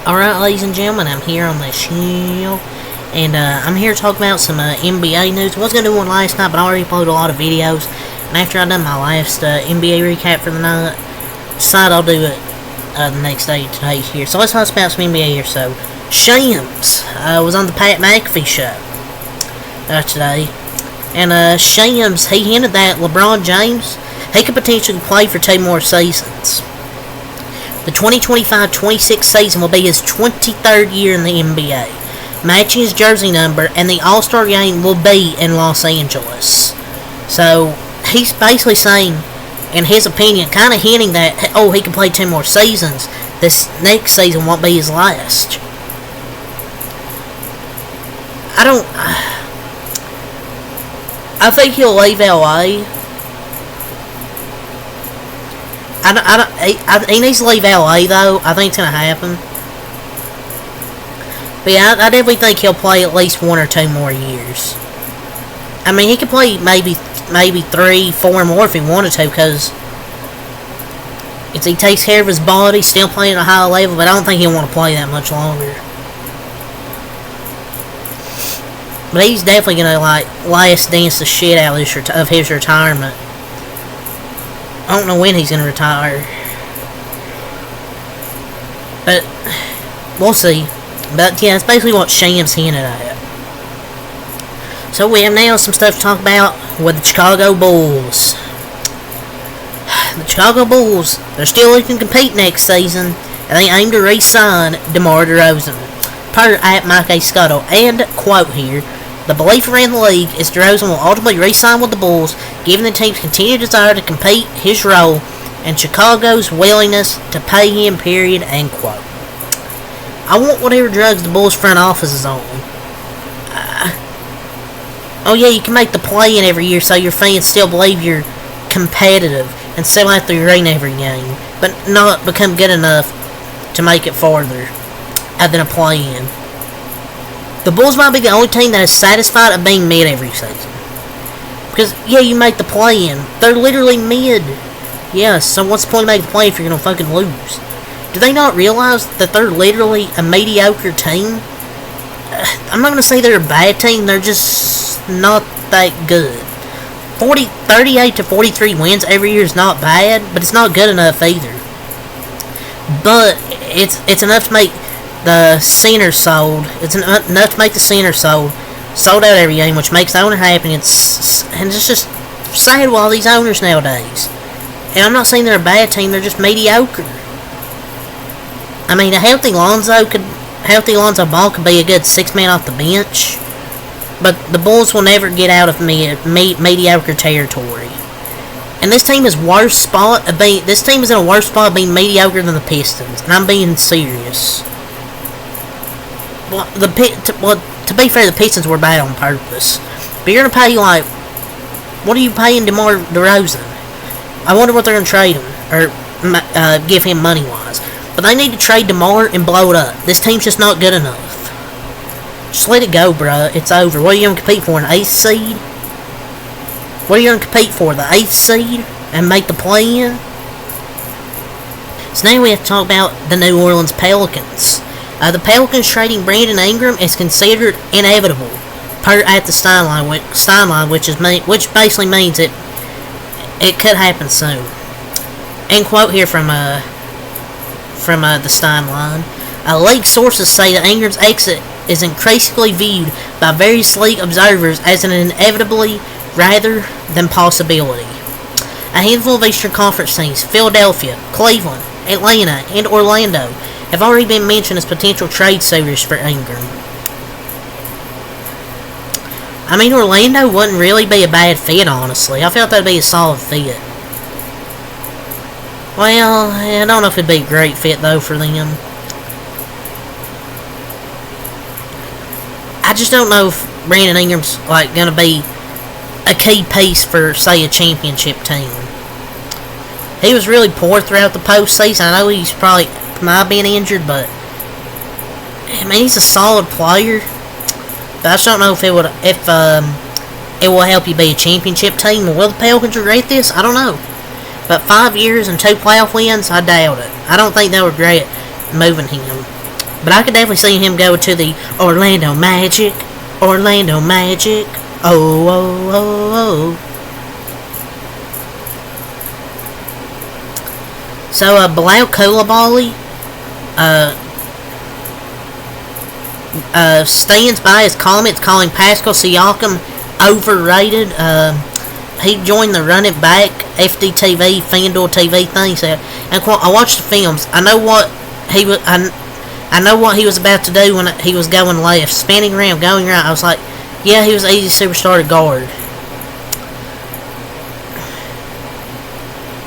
Alright, ladies and gentlemen, I'm here on the show, and I'm here to talk about some NBA news. I was going to do one last night, but I already uploaded a lot of videos, and after I done my last NBA recap for the night, decided I'll do it the next day, today's here. So let's talk about some NBA here. So, Shams was on the Pat McAfee show today, and Shams, he hinted that LeBron James, he could potentially play for 2 more seasons. The 2025-26 season will be his 23rd year in the NBA, matching his jersey number, and the All-Star game will be in Los Angeles. So, he's basically saying, in his opinion, kind of hinting that, he can play 2 more seasons. This next season won't be his last. I think he'll leave LA. He needs to leave LA, though. I think it's going to happen. But yeah, I definitely think he'll play at least 1 or 2 more years. I mean, he could play maybe 3, 4 more if he wanted to, because if he takes care of his body, still playing at a high level, but I don't think he'll want to play that much longer. But he's definitely going to, last dance the shit out of his retirement. I don't know when he's going to retire. But, we'll see. But, yeah, that's basically what Shams hinted at. So, we have now some stuff to talk about with the Chicago Bulls. The Chicago Bulls, they're still looking to compete next season, and they aim to re-sign DeMar DeRozan. Per at Mike A. Scotto, and, quote here, the belief around the league is DeRozan will ultimately re-sign with the Bulls, given the team's continued desire to compete, his role, and Chicago's willingness to pay him, period, end quote. I want whatever drugs the Bulls front office is on. You can make the play-in every year so your fans still believe you're competitive and sell out the arena every game, but not become good enough to make it farther than a play-in. The Bulls might be the only team that is satisfied of being mid every season. Because, you make the play-in. They're literally mid. Yeah, so what's the point of making the play if you're going to fucking lose? Do they not realize that they're literally a mediocre team? I'm not going to say they're a bad team. They're just not that good. 38 to 43 wins every year is not bad, but it's not good enough either. But it's enough to make the center sold. It's enough to make the center sold out every game, which makes the owner happy. And it's just sad with all these owners nowadays. And I'm not saying they're a bad team; they're just mediocre. I mean, a healthy Lonzo Ball could be a good 6-man off the bench, but the Bulls will never get out of mediocre territory. And this team is in a worse spot of being mediocre than the Pistons, and I'm being serious. Well, to be fair, the Pistons were bad on purpose. But you're going to pay, what are you paying DeMar DeRozan? I wonder what they're going to trade him, or give him money-wise. But they need to trade DeMar and blow it up. This team's just not good enough. Just let it go, bruh. It's over. What are you going to compete for, an 8th seed? What are you going to compete for, the 8th seed? And make the play-in? So now we have to talk about the New Orleans Pelicans. The Pelicans trading Brandon Ingram is considered inevitable, per at the Steinline, which basically means it could happen soon. And quote here from the Steinline, league sources say that Ingram's exit is increasingly viewed by various league observers as an inevitability rather than possibility. A handful of Eastern Conference teams, Philadelphia, Cleveland, Atlanta, and Orlando, have already been mentioned as potential trade suitors for Ingram. I mean, Orlando wouldn't really be a bad fit, honestly. I felt that'd be a solid fit. Well, I don't know if it'd be a great fit, though, for them. I just don't know if Brandon Ingram's, going to be a key piece for, say, a championship team. He was really poor throughout the postseason. I know he's probably might be injured, but I mean, he's a solid player. But I just don't know if it will help you be a championship team. Will the Pelicans regret this? I don't know. But 5 years and 2 playoff wins, I doubt it. I don't think they would regret moving him. But I could definitely see him go to the Orlando Magic. Orlando Magic. Oh, oh, oh, oh. So, Bilal Coulibaly, stands by his comments calling Pascal Siakam overrated. He joined the Run It Back FDTV FanDuel TV thing. So, and quote, I watched the films. I know what he was. I know what he was about to do when he was going left, spinning around, going right. I was like, yeah, he was an easy superstar to guard.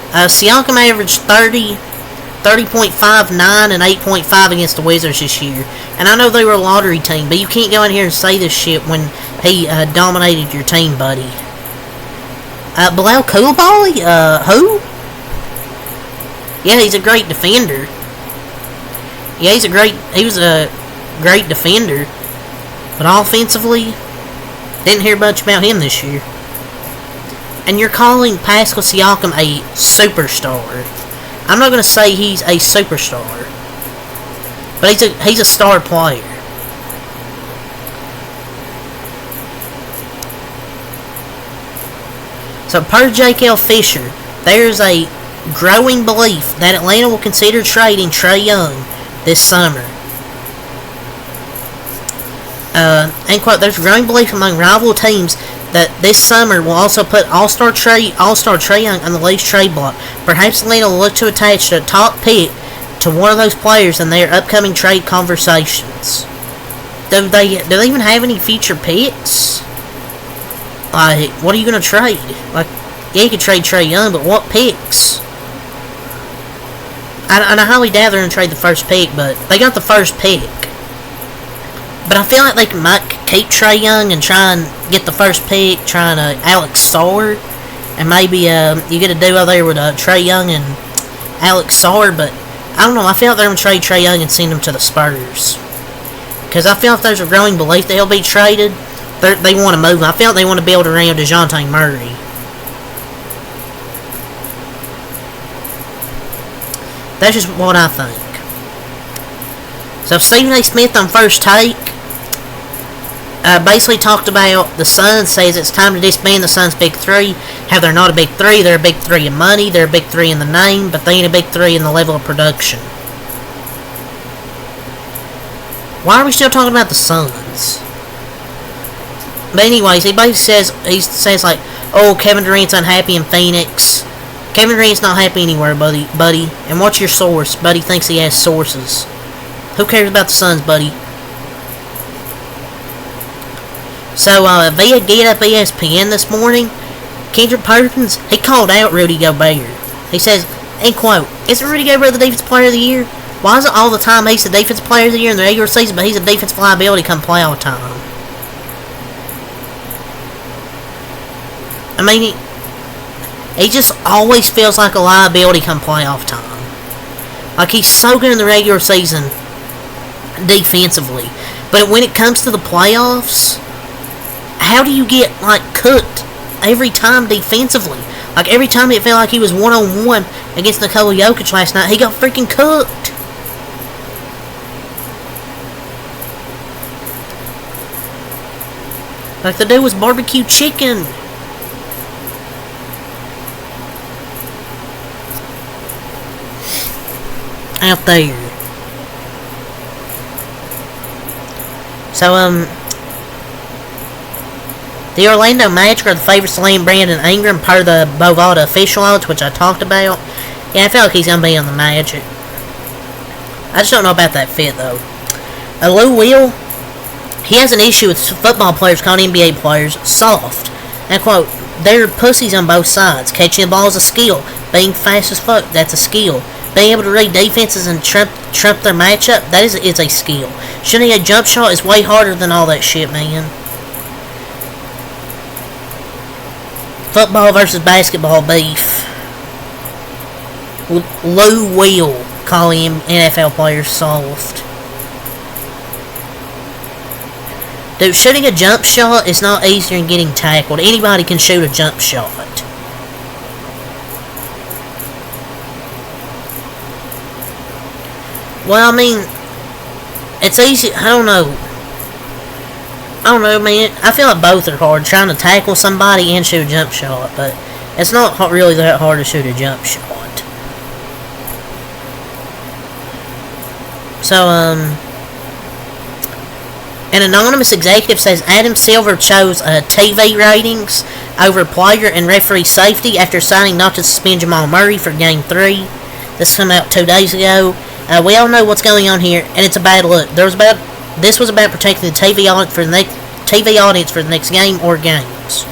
Siakam averaged 30.59 and 8.5 against the Wizards this year. And I know they were a lottery team, but you can't go in here and say this shit when he dominated your team, buddy. Bilal Coulibaly? Who? Yeah, he's a great defender. Yeah, he was a great defender. But offensively, didn't hear much about him this year. And you're calling Pascal Siakam a superstar. I'm not going to say he's a superstar, but he's a star player. So per J.K.L. Fisher, there's a growing belief that Atlanta will consider trading Trae Young this summer. And quote, there's a growing belief among rival teams that this summer will also put All-Star Trae Young on the league's trade block. Perhaps Atlanta will look to attach a top pick to one of those players in their upcoming trade conversations. Do they even have any future picks? Like, what are you going to trade? Like, yeah, you could trade Trae Young, but what picks? I highly doubt they're going to trade the first pick, but they got the first pick. But I feel like they might keep Trae Young and try and get the first pick, trying to Alex Sarr. And maybe you get a duo there with Trae Young and Alex Sarr. But I don't know, I feel like they're going to trade Trae Young and send him to the Spurs. Because I feel like there's a growing belief that he'll be traded. They want to move him. I feel like they want to build around DeJounte Murray. That's just what I think. So Stephen A. Smith on First Take basically talked about the Suns, says it's time to disband the Suns' Big Three. How they're not a Big Three, they're a Big Three in money, they're a Big Three in the name, but they ain't a Big Three in the level of production. Why are we still talking about the Suns? But anyways, he basically says like, oh, Kevin Durant's unhappy in Phoenix. Kevin Durant's not happy anywhere, buddy. And what's your source? Buddy thinks he has sources. Who cares about the Suns, buddy? So, via Get Up ESPN this morning, Kendrick Perkins, he called out Rudy Gobert. He says, end quote, isn't Rudy Gobert the defensive player of the year? Why is it all the time he's the defensive player of the year in the regular season, but he's a defensive liability come playoff time? I mean, he just always feels like a liability come playoff time. Like, he's so good in the regular season defensively. But when it comes to the playoffs, how do you get, like, cooked every time defensively? Like, every time it felt like he was one-on-one against Nikola Jokic last night, he got freaking cooked. Like, the dude was barbecue chicken. Out there. So, the Orlando Magic are the favorites to land Brandon Ingram per the Bovada official odds, which I talked about. Yeah, I feel like he's going to be on the Magic. I just don't know about that fit, though. Lou Will, he has an issue with football players calling NBA players soft. And quote, they're pussies on both sides. Catching the ball is a skill. Being fast as fuck, that's a skill. Being able to read defenses and trump their matchup, that is a skill. Shooting a jump shot is way harder than all that shit, man. Football versus basketball beef. Lou Will calling NFL players soft. Dude, shooting a jump shot is not easier than getting tackled. Anybody can shoot a jump shot. Well, I mean, It's easy. I don't know. Man. I feel like both are hard. Trying to tackle somebody and shoot a jump shot, but it's not really that hard to shoot a jump shot. So, an anonymous executive says Adam Silver chose TV ratings over player and referee safety after signing not to suspend Jamal Murray for Game 3. This came out 2 days ago. We all know what's going on here, and it's a bad look. This was about protecting the TV audience for the next game or games.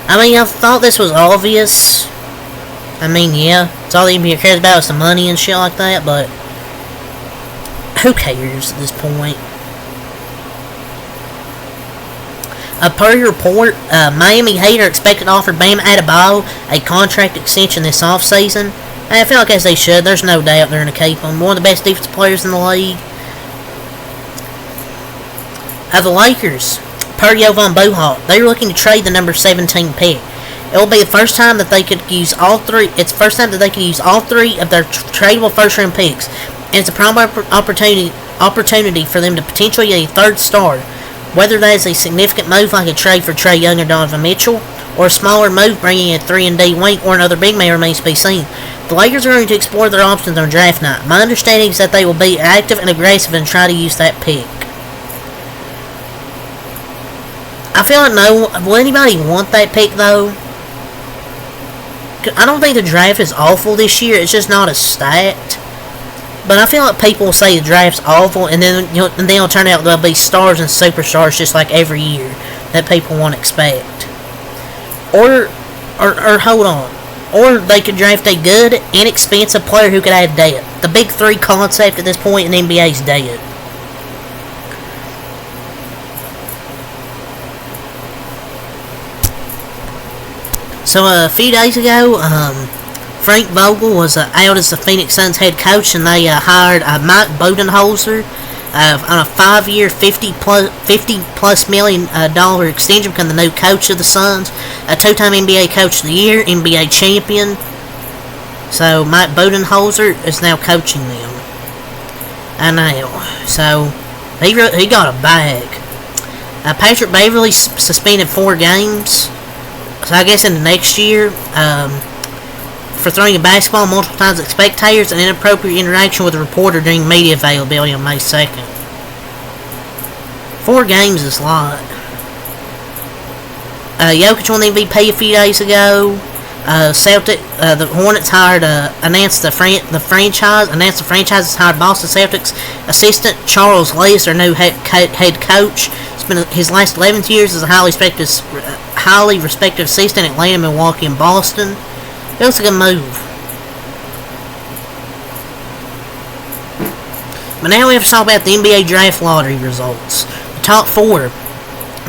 I mean, I thought this was obvious. I mean, yeah, it's all the NBA cares about is the money and shit like that, but who cares at this point? Per report, Miami Heat are expected to offer Bam Adebayo a contract extension this offseason. I feel like as they should. There's no doubt they're going to keep him. One of the best defensive players in the league. The Lakers, per Jovan Buchholz, they're looking to trade the number 17 pick. It will be the first time that they could use all three. It's the first time that they could use all three of their tradable first-round picks, and it's a prime opportunity for them to potentially get a third star. Whether that is a significant move like a trade for Trae Young or Donovan Mitchell, or a smaller move bringing in a 3-and-D wing or another big man remains to be seen. The Lakers are going to explore their options on draft night. My understanding is that they will be active and aggressive and try to use that pick. I feel like will anybody want that pick though? I don't think the draft is awful this year. It's just not as stacked. But I feel like people will say the draft's awful, and then it'll turn out there'll be stars and superstars just like every year that people won't expect. Or hold on. Or they could draft a good, inexpensive player who could add depth. The Big Three concept at this point in the NBA is dead. So a few days ago, Frank Vogel was out as the Phoenix Suns head coach, and they hired Mike Budenholzer on a 5-year, $50+ million extension, become the new coach of the Suns, a 2-time NBA Coach of the Year, NBA champion. So Mike Budenholzer is now coaching them. I know. So he got a bag. Patrick Beverley suspended 4 games. So I guess in the next year, for throwing a basketball multiple times at spectators and inappropriate interaction with a reporter during media availability on May 2nd. 4 games is a lot. Jokic won the MVP a few days ago. The Hornets announced the franchise has hired Boston Celtics assistant Charles Lee as their new head coach. It's been his last 11 years as a highly respected assistant in Atlanta, Milwaukee, and Boston. It looks like a move. But now we have to talk about the NBA draft lottery results. The top 4.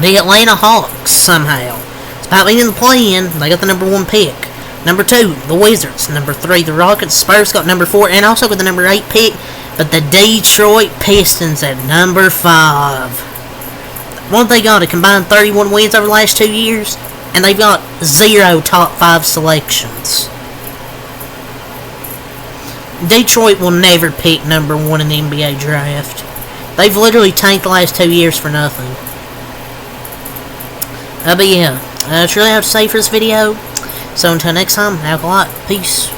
The Atlanta Hawks, somehow. Despite being in the play-in, they got the number 1 pick. Number 2, the Wizards. Number 3, the Rockets. Spurs got number 4 and also got the number 8 pick. But the Detroit Pistons at number 5. One, they got a combined 31 wins over the last 2 years, and they've got 0 top 5 selections. Detroit will never pick number 1 in the NBA draft. They've literally tanked the last 2 years for nothing. But yeah, that's really all I have to say for this video. So until next time, have a lot. Peace.